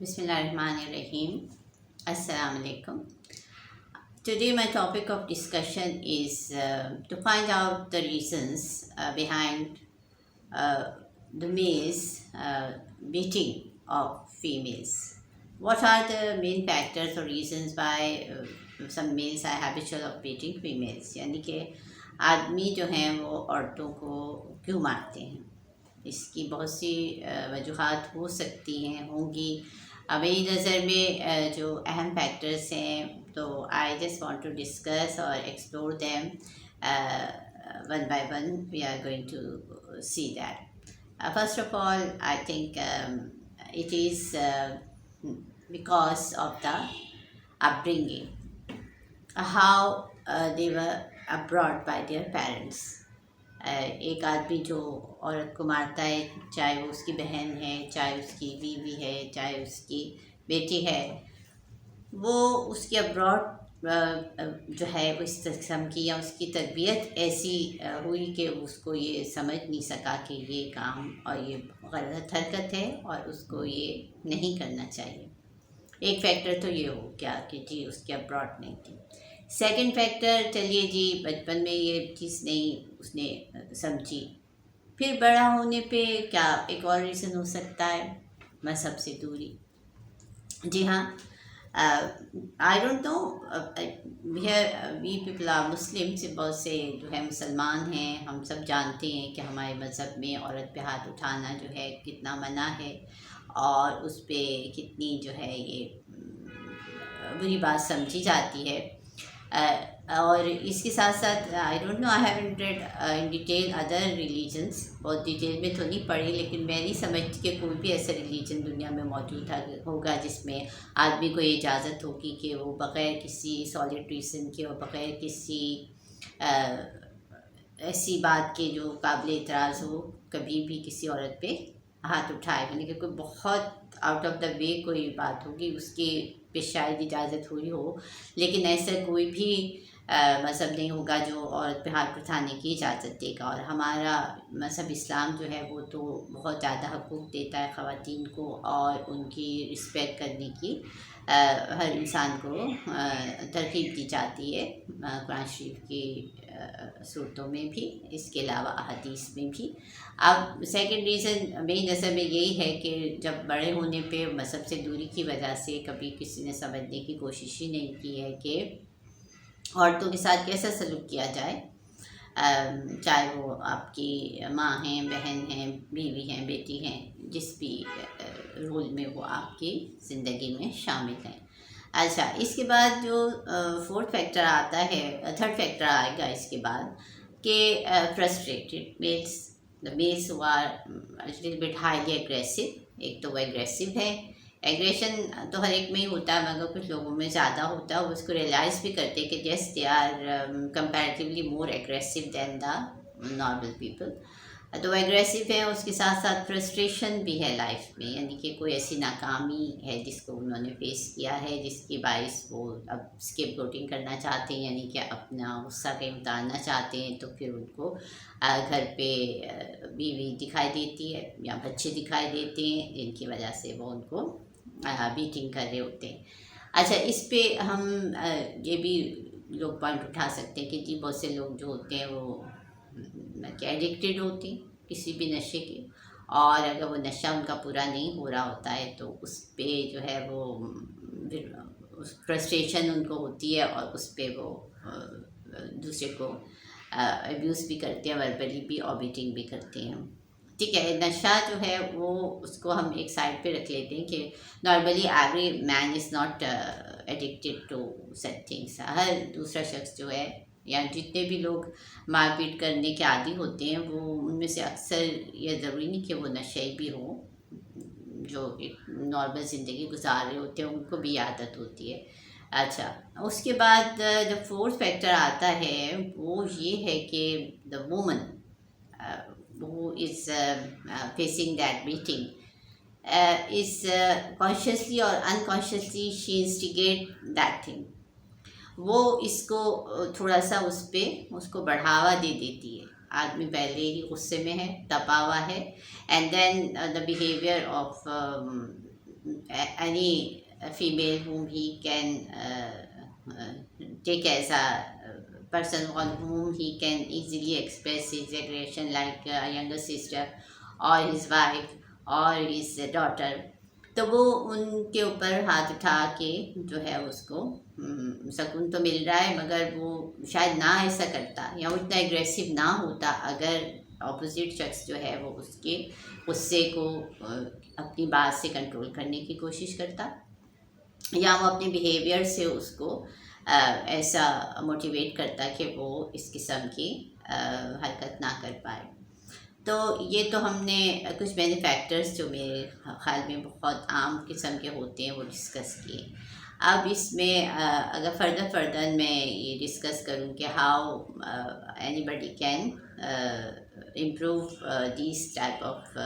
بسم اللہ الرحمن الرحیم. السلام علیکم. Today my topic of discussion is to find out the reasons behind the males beating of females. What are the main factors or reasons why some males are habitual of beating females؟ یعنی کہ آدمی جو ہیں وہ عورتوں کو کیوں مارتے ہیں. اس کی بہت سی وجوہات ہو سکتی ہیں ہوں گی. میری نظر میں جو اہم فیکٹرس ہیں تو I just want to discuss اور explore them one by one. We are going to see that. First of all I think it is because of the upbringing, how they were brought by their parents. ایک آدمی جو عورت کو مارتا ہے, چاہے وہ اس کی بہن ہے, چاہے اس کی بیوی ہے, چاہے اس کی بیٹی ہے, وہ اس کی ابراڈ جو ہے وہ اس قسم کی یا اس کی تربیت ایسی ہوئی کہ اس کو یہ سمجھ نہیں سکا کہ یہ کام اور یہ غلط حرکت ہے اور اس کو یہ نہیں کرنا چاہیے. ایک فیکٹر تو یہ ہو گیا کہ جی اس کی ابراڈ نہیں تھی. سیکنڈ فیکٹر, چلیے جی بچپن میں یہ چیز نہیں اس نے سمجھی, پھر بڑا ہونے پہ کیا ایک اور ریزن ہو سکتا ہے, مذہب سے دوری. جی ہاں, I don't know, we people are Muslim, سے بہت سے جو ہے مسلمان ہیں, ہم سب جانتے ہیں کہ ہمارے مذہب میں عورت پہ ہاتھ اٹھانا جو ہے کتنا منع ہے اور اس پہ کتنی جو ہے یہ بری بات سمجھی جاتی ہے. اور اس کے ساتھ ساتھ I don't know, I haven't read in detail other religions, بہت ڈیٹیل میں تو نہیں پڑھی, لیکن میں نہیں سمجھتی کہ کوئی بھی ایسا ریلیجن دنیا میں موجود ہوگا جس میں آدمی کو یہ اجازت ہوگی کہ وہ بغیر کسی سالڈ ریزن کے اور بغیر کسی ایسی بات کے جو قابل اعتراض ہو کبھی بھی کسی عورت پہ ہاتھ اٹھائے. یعنی کہ کوئی بہت آؤٹ آف دا وے کوئی بات ہوگی اس کی پہ شاید اجازت ہوئی ہو, لیکن ایسا کوئی بھی مذہب نہیں ہوگا جو عورت پہ ہاتھ اٹھانے کی اجازت دے گا. اور ہمارا مذہب اسلام جو ہے وہ تو بہت زیادہ حقوق دیتا ہے خواتین کو, اور ان کی رسپیکٹ کرنے کی ہر انسان کو ترغیب دی جاتی ہے, قرآن شریف کی صورتوں میں بھی, اس کے علاوہ احادیث میں بھی. اب سیکنڈ ریزن میری نظر میں یہی ہے کہ جب بڑے ہونے پہ مذہب سے دوری کی وجہ سے کبھی کسی نے سمجھنے کی کوشش ہی نہیں کی ہے کہ عورتوں کے ساتھ کیسا سلوک کیا جائے, چاہے وہ آپ کی ماں ہیں, بہن ہیں, بیوی ہیں, بیٹی ہیں, جس بھی رول میں وہ آپ کی زندگی میں شامل ہیں. اچھا, اس کے بعد جو فورتھ فیکٹر آتا ہے, تھرڈ فیکٹر آئے گا اس کے بعد, کہ frustrated males, the males who are little bit highly aggressive. ایک تو وہ ایگریسو ہے, ایگریشن تو ہر ایک میں ہی ہوتا ہے مگر کچھ لوگوں میں زیادہ ہوتا ہے, وہ اس کو ریئلائز بھی کرتے کہ yes they are comparatively more aggressive than the normal people. تو وہ ایگریسو ہے, اس کے ساتھ ساتھ فرسٹریشن بھی ہے لائف میں, یعنی کہ کوئی ایسی ناکامی ہے جس کو انہوں نے فیس کیا ہے جس کی باعث وہ اب اسکیپ گوٹنگ کرنا چاہتے ہیں, یعنی کہ اپنا غصہ کہیں اتارنا چاہتے ہیں, تو پھر ان کو گھر پہ بیوی دکھائی دیتی ہے یا بچے دکھائی دیتے ہیں جن کی وجہ سے وہ ان کو بیٹنگ کر رہے ہوتے ہیں. اچھا, اس پہ ہم یہ بھی لوگ پوائنٹ اٹھا سکتے ہیں کہ جی بہت سے لوگ جو ہوتے ہیں وہ کہ ایڈکٹیڈ ہوتے ہیں کسی بھی نشے کے, اور اگر وہ نشہ ان کا پورا نہیں ہو رہا ہوتا ہے تو اس پہ جو ہے وہ فرسٹریشن ان کو ہوتی ہے اور اس پہ وہ دوسرے کو ابیوز بھی کرتے ہیں, وربلی بھی, اور بیٹنگ بھی کرتے ہیں. ٹھیک ہے, نشہ جو ہے وہ اس کو ہم ایک سائڈ پہ رکھ لیتے ہیں کہ normally every man is not addicted to such things. ہر دوسرا شخص جو ہے یا جتنے بھی لوگ مار پیٹ کرنے کے عادی ہوتے ہیں وہ ان میں سے اکثر یہ ضروری نہیں کہ وہ نشے بھی ہوں, جو ایک نارمل زندگی گزار رہے ہوتے ہیں ان کو بھی عادت ہوتی ہے. اچھا, اس کے بعد جو فورتھ فیکٹر آتا ہے وہ یہ ہے کہ the woman who is facing that beating is consciously or unconsciously she instigate that thing. وہ اس کو تھوڑا سا اس کو بڑھاوا دے دیتی ہے. آدمی پہلے ہی غصے میں ہے, تپا ہوا ہے, and then the behaviour of any female whom he can take as a person on whom he can easily express his aggression, like a younger sister or his wife or his daughter. تو وہ ان کے اوپر ہاتھ اٹھا کے جو ہے اس کو سکون تو مل رہا ہے، مگر وہ شاید نہ ایسا کرتا یا وہ اتنا ایگریسو نہ ہوتا اگر اپوزٹ شخص جو ہے وہ اس کے غصے کو اپنی بات سے کنٹرول کرنے کی کوشش کرتا، یا وہ اپنے بیہیویئر سے اس کو ایسا موٹیویٹ کرتا کہ وہ اس قسم کی حرکت نہ کر پائے. تو یہ تو ہم نے کچھ مینیفیکٹرز جو میرے خیال میں بہت عام قسم کے ہوتے ہیں وہ ڈسکس کیے. اب اس میں اگر فردر میں یہ ڈسکس کروں کہ how anybody can improve these type of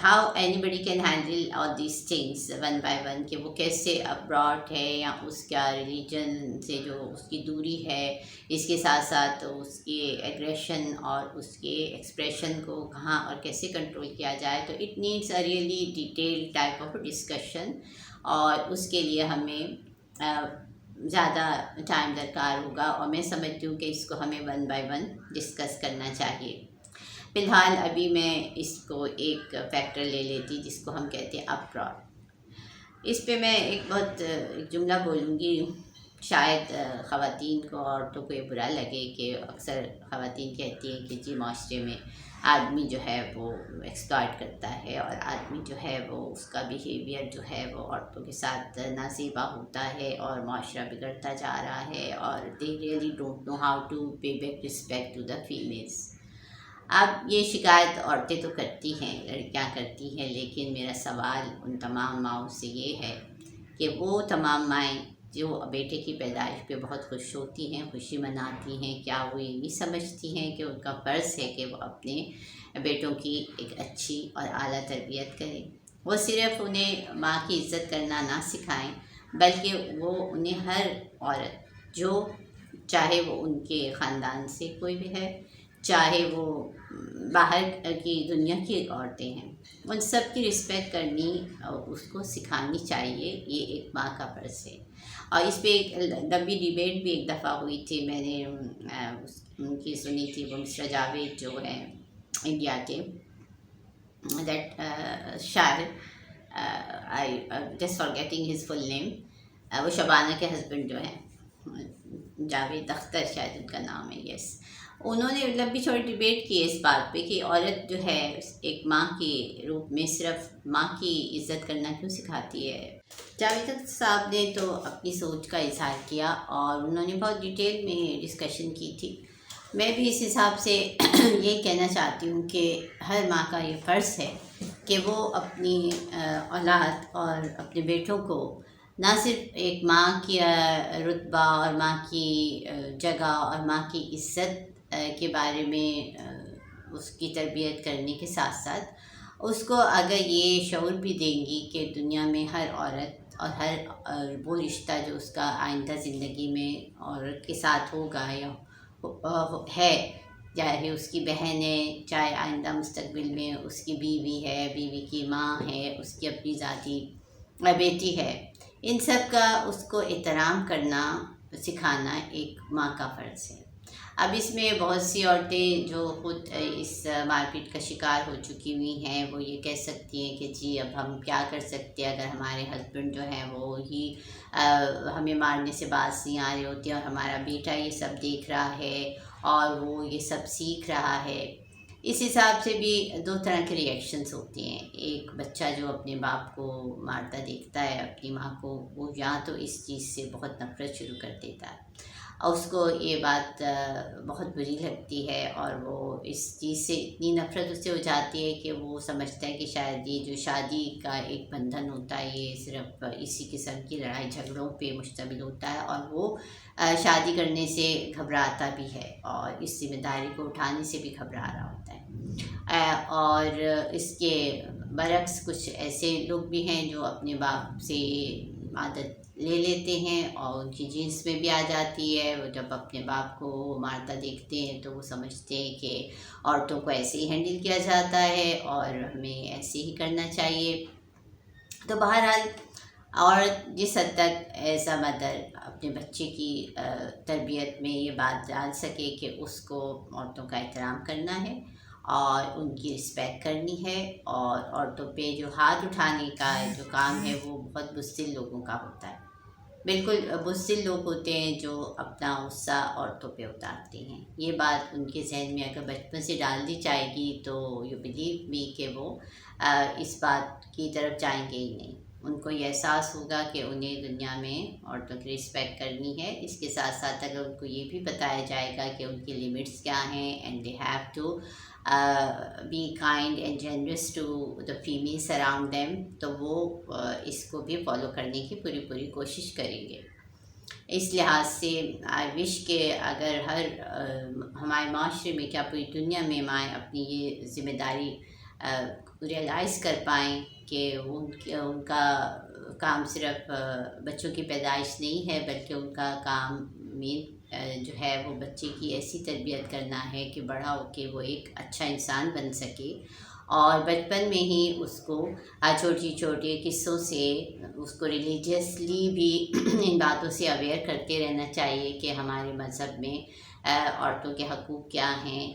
how anybody can handle all these things one by one, کہ وہ کیسے ابراڈ ہے یا اس کا ریلیجن سے جو اس کی دوری ہے، اس کے ساتھ ساتھ اس کے ایگریشن اور اس کے ایکسپریشن کو کہاں اور کیسے کنٹرول کیا جائے. تو it needs a really detail type of discussion, اور اس کے لیے ہمیں زیادہ ٹائم درکار ہوگا، اور میں سمجھتی ہوں کہ اس کو ہمیں ون بائی ون ڈسکس کرنا چاہیے. فی الحال ابھی میں اس کو ایک فیکٹر لے لیتی جس کو ہم کہتے ہیں ابراڈ. اس پہ میں ایک بہت جملہ بولوں گی، شاید خواتین کو، عورتوں کو یہ برا لگے کہ اکثر خواتین کہتی ہیں کہ جی معاشرے میں آدمی جو ہے وہ ایکسپلائٹ کرتا ہے، اور آدمی جو ہے وہ اس کا بیہیویئر جو ہے وہ عورتوں کے ساتھ نازیبا ہوتا ہے اور معاشرہ بگڑتا جا رہا ہے، اور they really don't know how to pay back respect to the females. اب یہ شکایت عورتیں تو کرتی ہیں، لڑکیاں کرتی ہیں، لیکن میرا سوال ان تمام ماؤں سے یہ ہے کہ وہ تمام مائیں جو بیٹے کی پیدائش پہ بہت خوش ہوتی ہیں، خوشی مناتی ہیں، کیا وہ یہ نہیں سمجھتی ہیں کہ ان کا فرض ہے کہ وہ اپنے بیٹوں کی ایک اچھی اور اعلیٰ تربیت کریں. وہ صرف انہیں ماں کی عزت کرنا نہ سکھائیں، بلکہ وہ انہیں ہر عورت، جو چاہے وہ ان کے خاندان سے کوئی بھی ہے، چاہے وہ باہر کی دنیا کی عورتیں ہیں، ان سب کی رسپیکٹ کرنی اور اس کو سکھانی چاہیے. یہ ایک ماں کا فرض ہے. اور اس پہ ایک لمبی ڈیبیٹ بھی ایک دفعہ ہوئی تھی، میں نے ان کی سنی تھی. وہ مسٹر جاوید جو ہیں انڈیا کے، دیٹ شاعر، آئی جسٹ فارگیٹنگ ہز فل نیم، وہ شبانہ کے ہسبینڈ جو ہیں، جاوید اختر شاید ان کا نام ہے، یس. انہوں نے لمبی چوڑی ڈیبیٹ کی اس بات پہ کہ عورت جو ہے ایک ماں کے روپ میں صرف ماں کی عزت کرنا کیوں سکھاتی ہے. جاوید اختر صاحب نے تو اپنی سوچ کا اظہار کیا، اور انہوں نے بہت ڈیٹیل میں ڈسکشن کی تھی. میں بھی اس حساب سے یہ کہنا چاہتی ہوں کہ ہر ماں کا یہ فرض ہے کہ وہ اپنی اولاد اور اپنے بیٹوں کو نہ صرف ایک ماں کی رتبہ اور ماں کی جگہ اور ماں کی عزت کے بارے میں اس کی تربیت کرنے کے ساتھ ساتھ اس کو اگر یہ شعور بھی دیں گی کہ دنیا میں ہر عورت اور ہر وہ رشتہ جو اس کا آئندہ زندگی میں عورت کے ساتھ ہوگا یا ہے، چاہے اس کی بہن ہے، چاہے آئندہ مستقبل میں اس کی بیوی ہے، بیوی کی ماں ہے، اس کی اپنی ذاتی بیٹی ہے، ان سب کا اس کو احترام کرنا سکھانا ایک ماں کا فرض ہے. اب اس میں بہت سی عورتیں جو خود اس مار پیٹ کا شکار ہو چکی ہوئی ہیں، وہ یہ کہہ سکتی ہیں کہ جی اب ہم کیا کر سکتے ہیں اگر ہمارے ہسبینڈ جو ہیں وہ ہی ہمیں مارنے سے باز نہیں آ رہے ہوتے، اور ہمارا بیٹا یہ سب دیکھ رہا ہے اور وہ یہ سب سیکھ رہا ہے. اس حساب سے بھی دو طرح کے ریئیکشنز ہوتے ہیں. ایک بچہ جو اپنے باپ کو مارتا دیکھتا ہے، اپنی ماں کو، وہ یا تو اس چیز سے بہت نفرت شروع کر دیتا ہے، اور اس کو یہ بات بہت بری لگتی ہے، اور وہ اس چیز سے اتنی نفرت اس سے ہو جاتی ہے کہ وہ سمجھتا ہے کہ شاید یہ جو شادی کا ایک بندھن ہوتا ہے یہ صرف اسی قسم کی لڑائی جھگڑوں پہ مشتمل ہوتا ہے، اور وہ شادی کرنے سے گھبراتا بھی ہے، اور اس ذمہ داری کو اٹھانے سے بھی گھبرا رہا ہوتا ہے. اور اس کے برعکس کچھ ایسے لوگ بھی ہیں جو اپنے باپ سے عادت لے لیتے ہیں اور ان کی جینس میں بھی آ جاتی ہے. وہ جب اپنے باپ کو مارتا دیکھتے ہیں تو وہ سمجھتے ہیں کہ عورتوں کو ایسے ہی ہینڈل کیا جاتا ہے اور ہمیں ایسے ہی کرنا چاہیے. تو بہرحال عورت جس حد تک ایز اے مدر اپنے بچے کی تربیت میں یہ بات ڈال سکے کہ اس کو عورتوں کا احترام کرنا ہے اور ان کی رسپیکٹ کرنی ہے، اور عورتوں پہ جو ہاتھ اٹھانے کا جو کام ہے وہ بہت بزدل لوگوں کا ہوتا ہے. بالکل بزدل لوگ ہوتے ہیں جو اپنا غصہ عورتوں پہ اتارتے ہیں. یہ بات ان کے ذہن میں اگر بچپن سے ڈال دی جائے گی تو یو بلیو می کہ وہ اس بات کی طرف جائیں گے ہی نہیں. ان کو یہ احساس ہوگا کہ انہیں دنیا میں عورتوں کی رسپیکٹ کرنی ہے. اس کے ساتھ ساتھ اگر ان کو یہ بھی بتایا جائے گا کہ ان کی لمٹس کیا ہیں and they have to be kind and generous to the females around them, تو وہ اس کو بھی فالو کرنے کی پوری کوشش کریں گے. اس لحاظ سے آئی وش کہ اگر ہمارے معاشرے میں، کیا پوری دنیا میں مائیں اپنی یہ ذمہ داری ریئلائز کر پائیں کہ ان کا کام صرف بچوں کی پیدائش نہیں ہے، بلکہ ان کا کام مین جو ہے وہ بچے کی ایسی تربیت کرنا ہے کہ بڑا ہو کے وہ ایک اچھا انسان بن سکے. اور بچپن میں ہی اس کو چھوٹے قصوں سے اس کو ریلیجیسلی بھی ان باتوں سے اویئر کرتے رہنا چاہیے کہ ہمارے مذہب میں عورتوں کے حقوق کیا ہیں.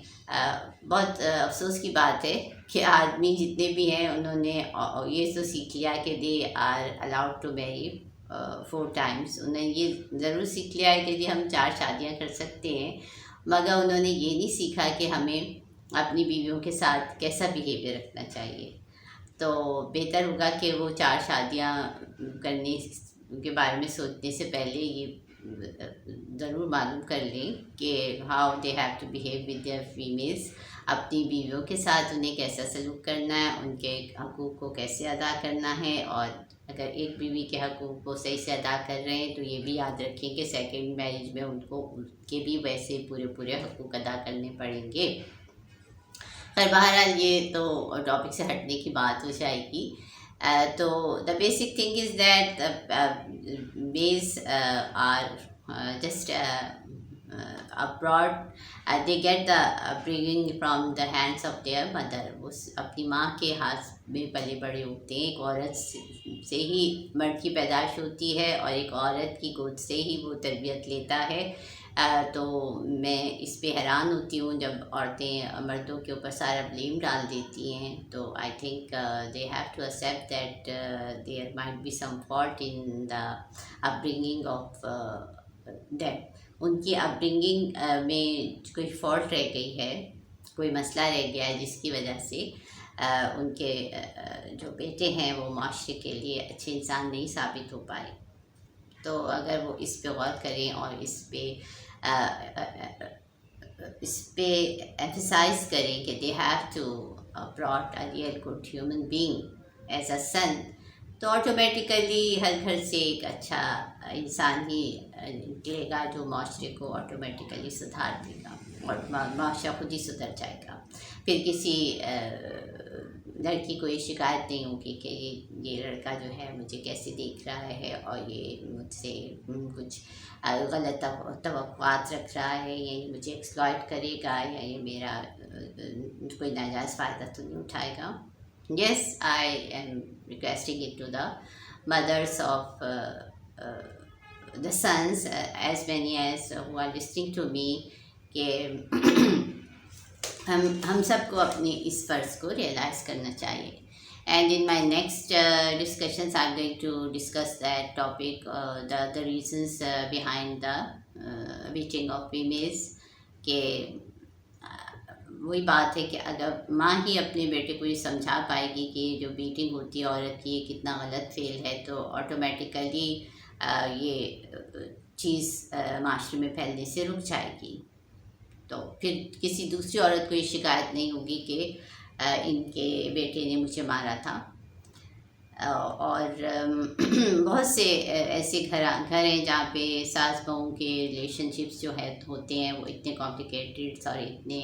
بہت افسوس کی بات ہے کہ آدمی جتنے بھی ہیں انہوں نے یہ تو سیکھ لیا کہ they are allowed to marry 4 times. انہوں نے یہ ضرور سیکھ لیا ہے کہ جی ہم 4 شادیاں کر سکتے ہیں، مگر انہوں نے یہ نہیں سیکھا کہ ہمیں اپنی بیویوں کے ساتھ کیسا بیہیویئر رکھنا چاہیے. تو بہتر ہوگا کہ وہ 4 شادیاں کرنے کے بارے میں سوچنے سے پہلے یہ ضرور معلوم کر لیں کہ how they have to behave with their females. اپنی بیویوں کے ساتھ انہیں کیسا سلوک کرنا ہے، ان کے حقوق کو کیسے ادا کرنا ہے، اور اگر ایک بیوی کے حقوق کو صحیح سے ادا کر رہے ہیں تو یہ بھی یاد رکھیں کہ سیکنڈ میرج میں ان کو ان کے بھی ویسے پورے حقوق ادا کرنے پڑیں گے. خیر بہرحال یہ تو ٹاپک سے ہٹنے کی بات ہو جائے گی. تو the basic thing is that males are just abroad. They get the upbringing from the hands of their mother. وہ اپنی ماں کے ہاتھ میں پلے بڑے ہوتے ہیں. ایک عورت سے ہی مرد کی پیدائش ہوتی ہے اور ایک عورت کی گود سے ہی وہ تربیت لیتا ہے. تو میں اس پہ حیران ہوتی ہوں جب عورتیں مردوں کے اوپر سارا بلیم ڈال دیتی ہیں. تو I think they have to accept that there might be some fault in the upbringing of them. ان کی اپ برنگنگ میں کوئی فالٹ رہ گئی ہے، کوئی مسئلہ رہ گیا ہے جس کی وجہ سے ان کے جو بیٹے ہیں وہ معاشرے کے لیے اچھے انسان نہیں ثابت ہو پائے. تو اگر وہ اس پہ غور کریں اور اس پہ ایمفسائز کریں کہ they have to brought a real good human being as a son، تو آٹومیٹیکلی ہر گھر سے ایک اچھا انسان ہی نکلے گا جو معاشرے کو آٹومیٹیکلی سدھار دے گا اور معاشرہ خود ہی سدھر جائے گا. پھر کسی لڑکی کو یہ شکایت نہیں ہوگی کہ یہ لڑکا جو ہے مجھے کیسے دیکھ رہا ہے اور یہ مجھ سے کچھ غلط توقعات رکھ رہا ہے، یا یہ مجھے ایکسپلائٹ کرے گا، یا یہ میرا کوئی ناجائز فائدہ تو نہیں اٹھائے گا. Yes, I am requesting it to the mothers of the sons, as many as who are listening to me، کہ ہم سب کو اپنی اس فرض کو ریئلائز کرنا چاہیے. And in my next discussions, I'm going to discuss that topic, the reasons behind the beating of females. کہ وہی بات ہے کہ اگر ماں ہی اپنے بیٹے کو یہ سمجھا پائے گی کہ جو بیٹنگ ہوتی ہے عورت کی یہ کتنا غلط فعل ہے، تو آٹومیٹیکلی یہ چیز معاشرے میں پھیلنے سے رک جائے گی. تو پھر کسی دوسری عورت کو یہ شکایت نہیں ہوگی کہ ان کے بیٹے نے مجھے مارا تھا. اور بہت سے ایسے گھر ہیں جہاں پہ ساس بہو کے ریلیشن شپس جو ہوتے ہیں وہ اتنے کمپلیکیٹڈ اور اتنے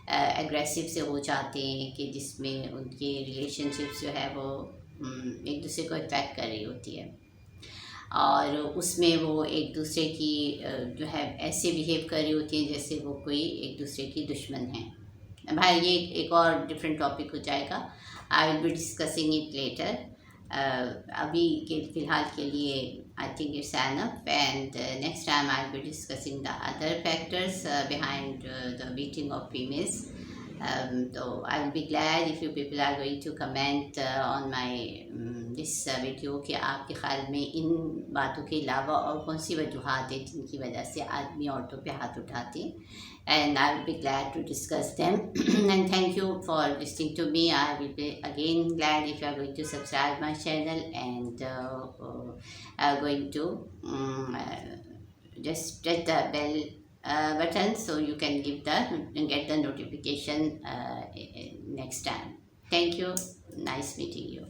ایگریسو سے ہو جاتے ہیں کہ جس میں ان کی ریلیشن شپس جو ہے وہ ایک دوسرے کو افیکٹ کر رہی ہوتی ہے. اور اس میں وہ ایک دوسرے کی جو ہے ایسے بیہیو کر رہی ہوتی ہیں جیسے وہ کوئی ایک دوسرے کی دشمن ہیں. بھائی یہ ایک اور ڈفرینٹ ٹاپک ہو جائے گا. I will be discussing it later. ابھی کے فی الحال کے لیے I think it's enough, and next time I will be discussing the other factors behind the beating of females. So I will be glad if you people are going to comment on my this video کہ آپ کے خیال میں ان باتوں کے علاوہ اور کون سی وجوہات ہیں جن کی وجہ سے آدمی عورتوں پہ ہاتھ اٹھاتے ہیں. And I will be glad to discuss them. And thank you for listening to me. I will be again glad if you are going to subscribe my channel and going to just press the bell button so you can get the notification next time. Thank you. Nice meeting you.